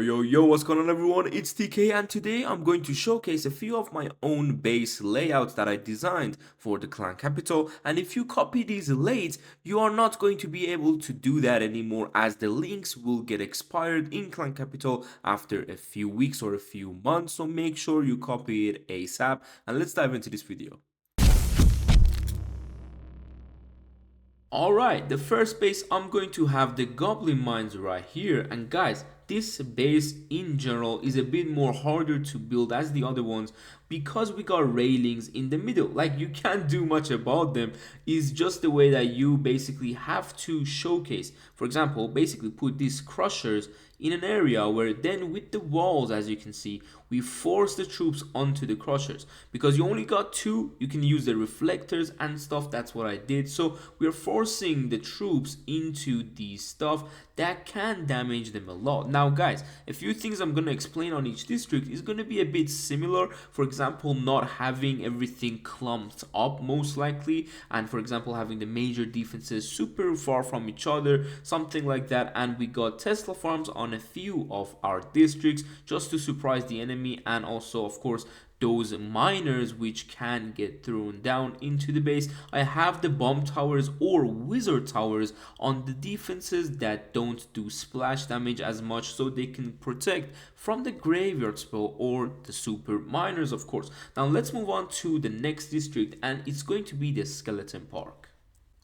Yo, what's going on everyone? It's TK and today I'm going to showcase a few of my own base layouts that I designed for the clan capital, and if you copy these late, you are not going to be able to do that anymore as the links will get expired in clan capital after a few weeks or a few months, so make sure you copy it ASAP and let's dive into this video. Alright, the first base I'm going to have the Goblin Mines right here, and guys, this base in general is a bit more harder to build as the other ones because we got railings in the middle. Like, you can't do much about them. It's just the way that you basically have to showcase. For example, basically put these crushers in an area where then with the walls, as you can see, we force the troops onto the crushers. Because you only got two, you can use the reflectors and stuff. That's what I did. So we're forcing the troops into these stuff that can damage them a lot. Now guys, a few things I'm going to explain on each district is going to be a bit similar. For example, not having everything clumped up most likely, and for example having the major defenses super far from each other, something like that. And we got Tesla farms on a few of our districts just to surprise the enemy, and also of course those miners which can get thrown down into the base. I have the bomb towers or wizard towers on the defenses that don't do splash damage as much, so they can protect from the graveyard spell or the super miners, of course. Now let's move on to the next district, and it's going to be the skeleton park.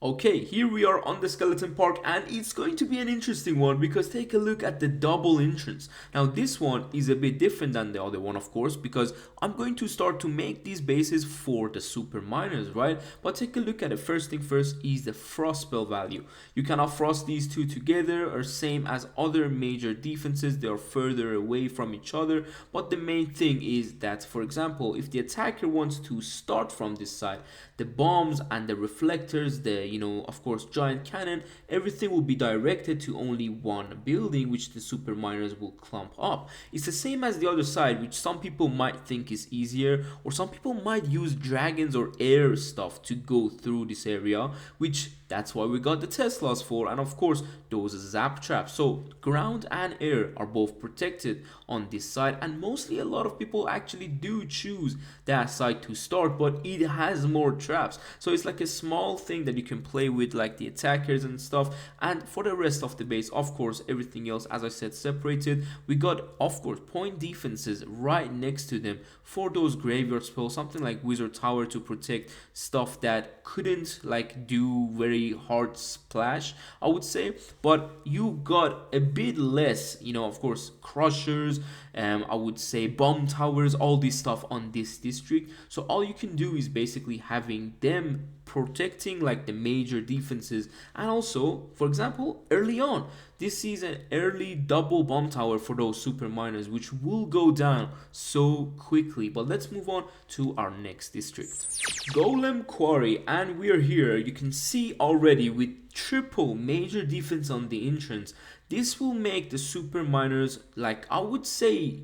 Okay, here we are on the skeleton park, and it's going to be an interesting one because take a look at the double entrance. Now this one is a bit different than the other one, of course, because I'm going to start to make these bases for the super miners, right? But take a look at the first thing first is the frost spell value. You cannot frost these two together, or same as other major defenses, they are further away from each other. But the main thing is that, for example, if the attacker wants to start from this side, the bombs and the reflectors, the of course giant cannon, everything will be directed to only one building, which the super miners will clump up. It's the same as the other side, which some people might think is easier, or some people might use dragons or air stuff to go through this area, which that's why we got the Teslas for, and of course those zap traps. So ground and air are both protected on this side, and mostly a lot of people actually do choose that side to start, but it has more traps, so it's like a small thing that you can play with, like the attackers and stuff. And for the rest of the base, of course, everything else, as I said, separated. We got, of course, point defenses right next to them for those graveyard spells, something like wizard tower to protect stuff that couldn't like do very hard splash, I would say. But you got a bit less, of course, crushers, I would say bomb towers, all this stuff on this district. So all you can do is basically having them protecting like the major defenses. And also, for example, early on, this is an early double bomb tower for those super miners, which will go down so quickly. But let's move on to our next district, Golem Quarry, and we're here. You can see already with triple major defense on the entrance, this will make the super miners, like I would say,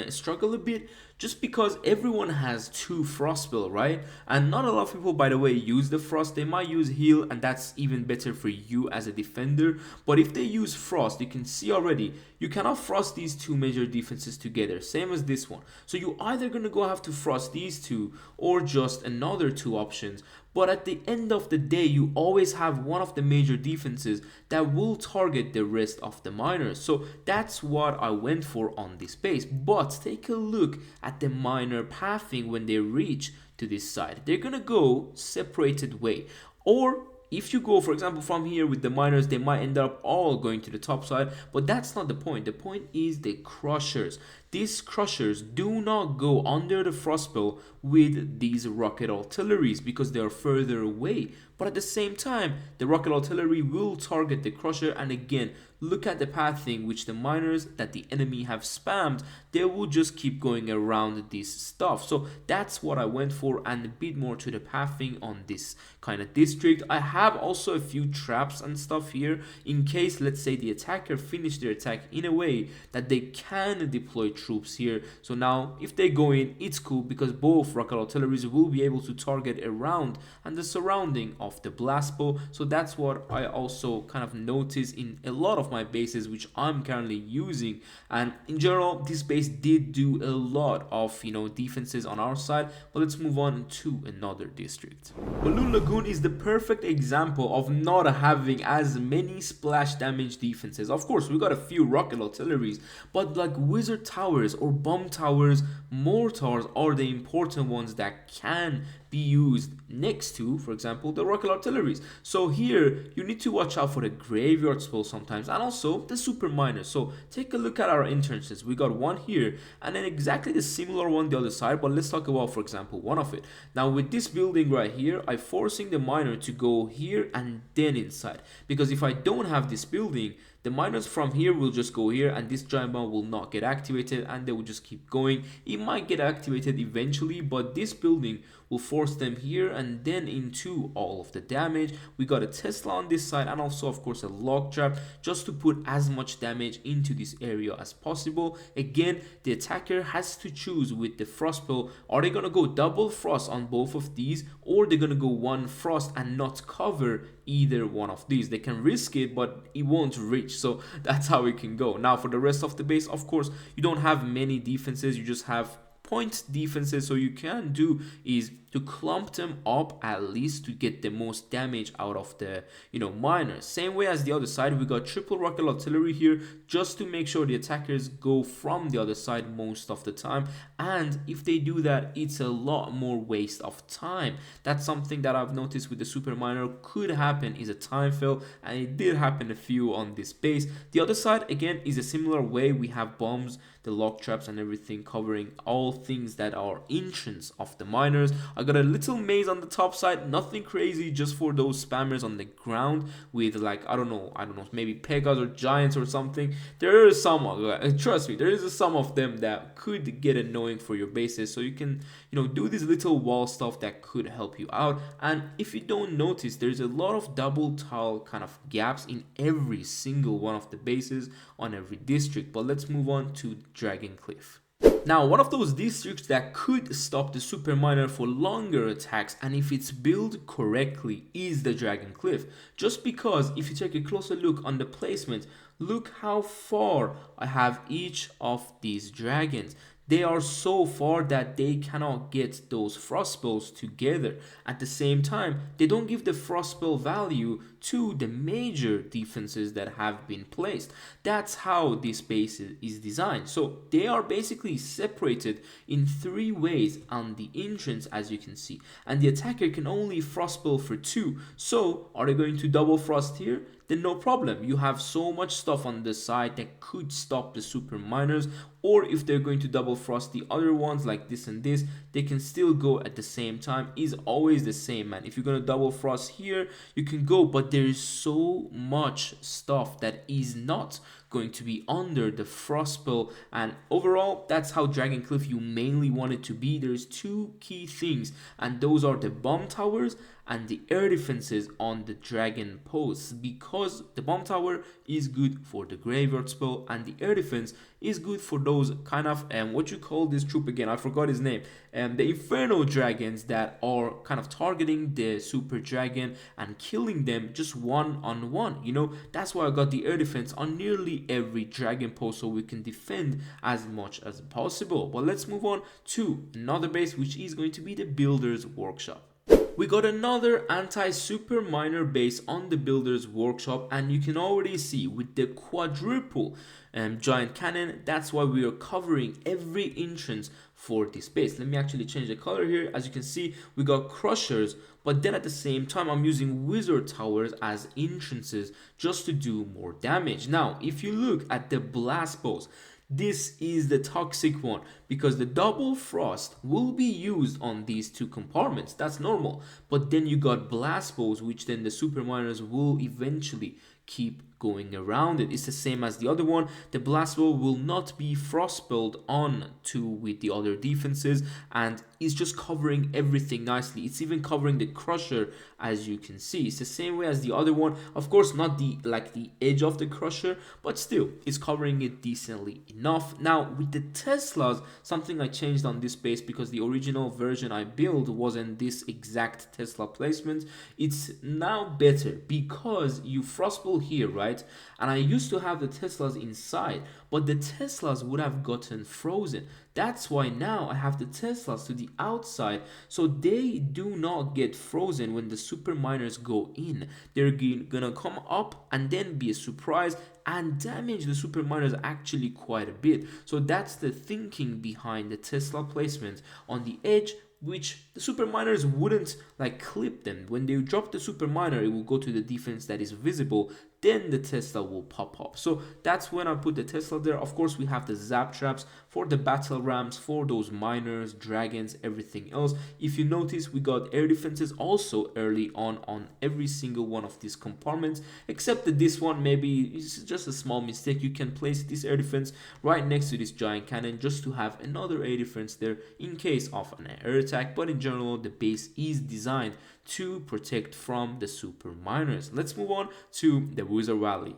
struggle a bit, just because everyone has two frost spell, right? And not a lot of people, by the way, use the frost. They might use heal, and that's even better for you as a defender. But if they use frost, you can see already you cannot frost these two major defenses together, same as this one. So you either gonna go have to frost these two or just another two options. But at the end of the day, you always have one of the major defenses that will target the rest of the miners. So that's what I went for on this base. But take a look at the miner pathing when they reach to this side. They're gonna go separated way. Or if you go, for example, from here with the miners, they might end up all going to the top side, but that's not the point. The point is the crushers. These crushers do not go under the frost spell with these rocket artilleries because they are further away. But at the same time, the rocket artillery will target the crusher, and again, look at the pathing which the miners that the enemy have spammed, they will just keep going around this stuff. So that's what I went for, and a bit more to the pathing on this kind of district. I have also a few traps and stuff here in case, let's say, the attacker finished their attack in a way that they can deploy troops here. So now if they go in, it's cool because both rocket artilleries will be able to target around and the surrounding of the blast bow. So that's what I also kind of noticed in a lot of of my bases which I'm currently using, and in general this base did do a lot of defenses on our side. But let's move on to another district. Balloon Lagoon is the perfect example of not having as many splash damage defenses. Of course we got a few rocket artilleries, but like wizard towers or bomb towers, mortars are the important ones that can be used next to, for example, the rocket artilleries. So here you need to watch out for the graveyard spell sometimes, and also the super miners. So take a look at our entrances. We got one here and then exactly the similar one the other side, but let's talk about, for example, one of it. Now with this building right here, I'm forcing the miner to go here and then inside, because if I don't have this building, the miners from here will just go here and this giant bomb will not get activated and they will just keep going. It might get activated eventually, but this building will force them here and then into all of the damage. We got a Tesla on this side and also of course a log trap, just to put as much damage into this area as possible. Again, the attacker has to choose with the frost spell. Are they gonna go double frost on both of these, or they're gonna go one frost and not cover either one of these? They can risk it, but it won't reach. So that's how it can go. Now for the rest of the base, of course you don't have many defenses, you just have point defenses. So you can do is to clump them up at least to get the most damage out of the miners. Same way as the other side, we got triple rocket artillery here just to make sure the attackers go from the other side most of the time, and if they do that, it's a lot more waste of time. That's something that I've noticed with the super miner could happen, is a time fail, and it did happen a few on this base. The other side again is a similar way. We have bombs, the lock traps and everything covering all things that are entrance of the miners. I got a little maze on the top side, nothing crazy, just for those spammers on the ground with like I don't know, maybe Pegas or Giants or something. There is some, trust me, there is some of them that could get annoying for your bases, so you can do this little wall stuff that could help you out. And if you don't notice, there's a lot of double tile kind of gaps in every single one of the bases on every district. But let's move on to Dragon Cliff. Now, one of those districts that could stop the super miner for longer attacks, and if it's built correctly, is the Dragon Cliff. Just because if you take a closer look on the placement, look how far I have each of these dragons. They are so far that they cannot get those frost spells together. At the same time, they don't give the frost spell value to the major defenses that have been placed. That's how this base is designed. So they are basically separated in 3 ways on the entrance, as you can see, and the attacker can only frost spell for 2. So are they going to double frost here? Then no problem, you have so much stuff on the side that could stop the super miners. Or if they're going to double frost the other ones like this and this, they can still go at the same time. Is always the same, man. If you're gonna double frost here, you can go, but there is so much stuff that is not going to be under the frost spell. And overall, that's how Dragon Cliff you mainly want it to be. There's 2 key things, and those are the bomb towers and the air defenses on the dragon posts, because the bomb tower is good for the graveyard spell and the air defense is good for those kind of what you call this troop again, I forgot his name, the inferno dragons that are kind of targeting the super dragon and killing them just one-on-one. That's why I got the air defense on nearly every dragon post, so we can defend as much as possible. But let's move on to another base, which is going to be the Builder's Workshop. We got another anti-super miner base on the Builder's Workshop, and you can already see with the quadruple giant cannon, that's why we are covering every entrance for this base. Let me actually change the color here. As you can see, we got crushers, but then at the same time I'm using wizard towers as entrances just to do more damage. Now if you look at the blast bows, this is the toxic one, because the double frost will be used on these 2 compartments. That's normal. But then you got blast bows, which then the super miners will eventually keep going around it. It's the same as the other one. The blast bow will not be frost spelled on to with the other defenses, and it's just covering everything nicely. It's even covering the crusher, as you can see. It's the same way as the other one. Of course, not the edge of the crusher, but still it's covering it decently enough. Now with the Teslas, something I changed on this base, because the original version I built wasn't this exact Tesla placement. It's now better because you frost spell here, right? right? And I used to have the Teslas inside, but the Teslas would have gotten frozen. That's why now I have the Teslas to the outside, so they do not get frozen when the super miners go in. They're gonna come up and then be a surprise and damage the super miners actually quite a bit. So that's the thinking behind the Tesla placement on the edge, which the super miners wouldn't like clip them. When they drop the super miner, it will go to the defense that is visible, then the Tesla will pop up. So that's when I put the Tesla there. Of course, we have the zap traps for the battle rams, for those miners, dragons, everything else. If you notice, we got air defenses also early on every single one of these compartments, except that this one maybe is just a small mistake. You can place this air defense right next to this giant cannon just to have another air defense there in case of an air attack. But in general, the base is designed to protect from the super miners. Let's move on to the Wier Valley.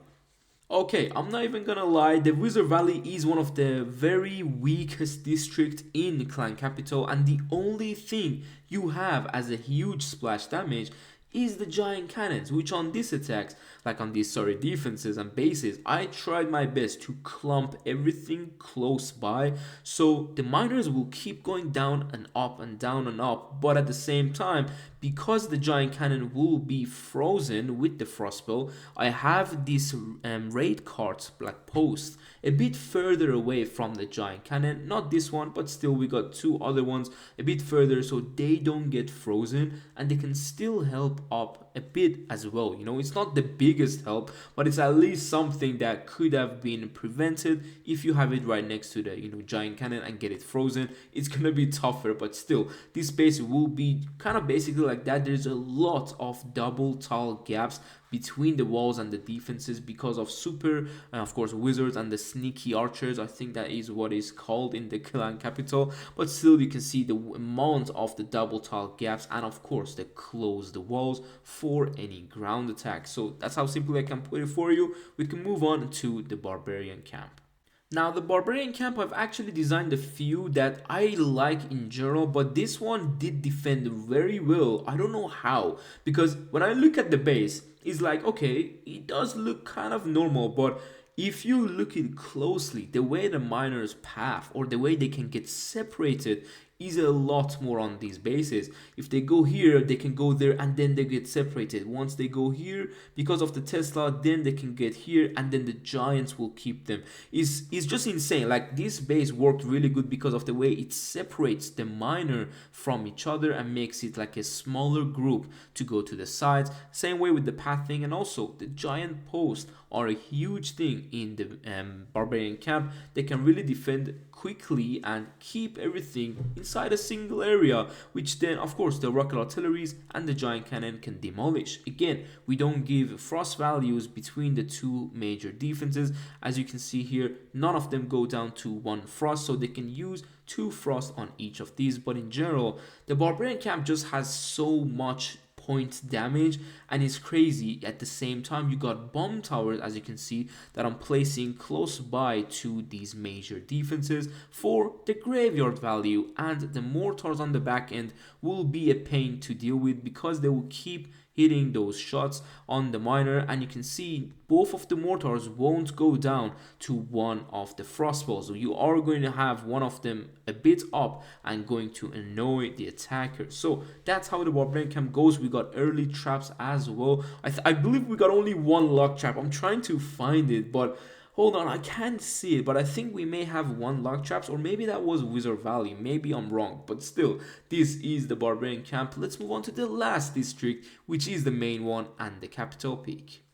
Okay, I'm not even gonna lie, the Wier Valley is one of the very weakest district in Clan Capital, and the only thing you have as a huge splash damage is the giant cannons, which on these attacks, like on these defenses and bases, I tried my best to clump everything close by, so the miners will keep going down and up and down and up, but at the same time, because the giant cannon will be frozen with the frostbow, I have this raid cart like post a bit further away from the giant cannon, not this one, but still we got two other ones a bit further so they don't get frozen and they can still help up a bit as well. You know, it's not the biggest help, but it's at least something that could have been prevented if you have it right next to the giant cannon and get it frozen. It's gonna be tougher, but still this base will be kind of basically like that. There's a lot of double tall gaps between the walls and the defenses because of super of course wizards and the sneaky archers. I think that is what is called in the Clan Capital, but still you can see the amount of the double tile gaps and of course the closed walls for any ground attack. So that's how simply I can put it for you. We can move on to the Barbarian Camp. Now the Barbarian Camp, I've actually designed a few that I like in general, but this one did defend very well. I don't know how, because when I look at the base, it's like, okay, it does look kind of normal, but if you look at it closely, the way the miners path or the way they can get separated is a lot more on these bases. If they go here, they can go there and then they get separated. Once they go here, because of the Tesla, then they can get here and then the giants will keep them. It's just insane. Like this base worked really good because of the way it separates the miner from each other and makes it like a smaller group to go to the sides. Same way with the pathing, and also the giant posts are a huge thing in the Barbarian Camp. They can really defend quickly and keep everything inside a single area, which then of course the rocket artilleries and the giant cannon can demolish. Again, we don't give frost values between the two major defenses. As you can see here, none of them go down to 1 frost, so they can use 2 frost on each of these. But in general, the Barbarian Camp just has so much point damage and it's crazy. At the same time, you got bomb towers, as you can see, that I'm placing close by to these major defenses for the graveyard value, and the mortars on the back end will be a pain to deal with because they will keep hitting those shots on the miner, and you can see both of the mortars won't go down to one of the frostballs, so you are going to have one of them a bit up and going to annoy the attacker. So that's how the Barbarian Camp goes. We got early traps as well. I believe we got only 1 luck trap. I'm trying to find it, but hold on, I can't see it, but I think we may have 1 luck traps, or maybe that was Wier Valley. Maybe I'm wrong, but still, this is the Barbarian Camp. Let's move on to the last district, which is the main one and the Capital Peak.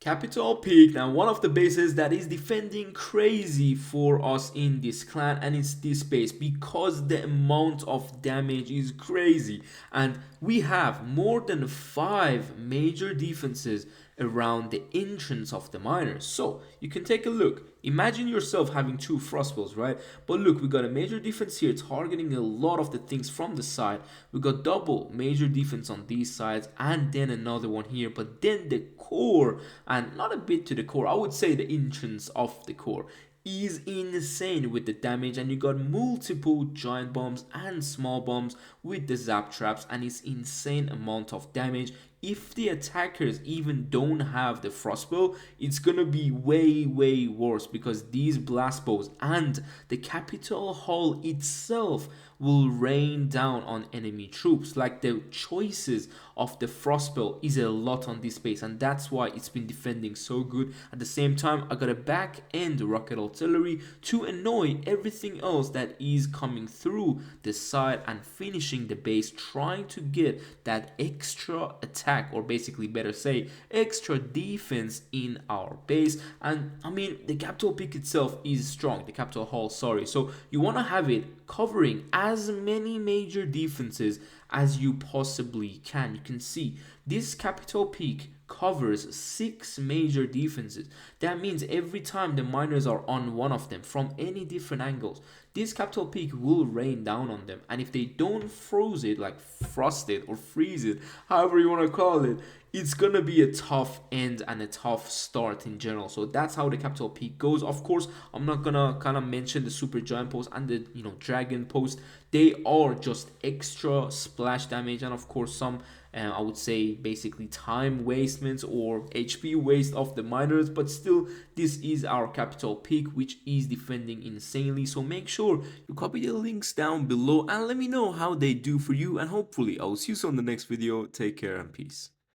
Capital Peak, now one of the bases that is defending crazy for us in this clan, and it's this base because the amount of damage is crazy, and we have more than 5 major defenses around the entrance of the miners. So you can take a look. Imagine yourself having 2 frostballs, right? But look, we got a major defense here targeting a lot of the things from the side. We got double major defense on these sides and then another one here. But then the core, and not a bit to the core, I would say the entrance of the core is insane with the damage, and you got multiple giant bombs and small bombs with the zap traps, and it's insane amount of damage if the attackers even don't have the frostbow, it's gonna be way worse, because these blast bows and the capital hall itself will rain down on enemy troops. Like, the choices of the frostbow is a lot on this base, and that's why it's been defending so good. At the same time, I got a back end rocket artillery to annoy everything else that is coming through the side and finishing the base, trying to get that extra attack, or basically better say extra defense in our base. And I mean, the capital peak itself is strong, the capital hall, sorry, so you want to have it covering as many major defenses as you possibly can. You can see this capital peak covers 6 major defenses. That means every time the miners are on one of them from any different angles, this capital peak will rain down on them. And if they don't froze it, like frost it or freeze it, however you want to call it, it's gonna be a tough end and a tough start in general. So that's how the capital peak goes. Of course, I'm not gonna kind of mention the super giant post and the dragon post. They are just extra splash damage, and of course some I would say basically time wastements or HP waste of the miners, but still this is our capital peak, which is defending insanely. So make sure you copy the links down below and let me know how they do for you, and hopefully I'll see you soon in the next video. Take care and peace.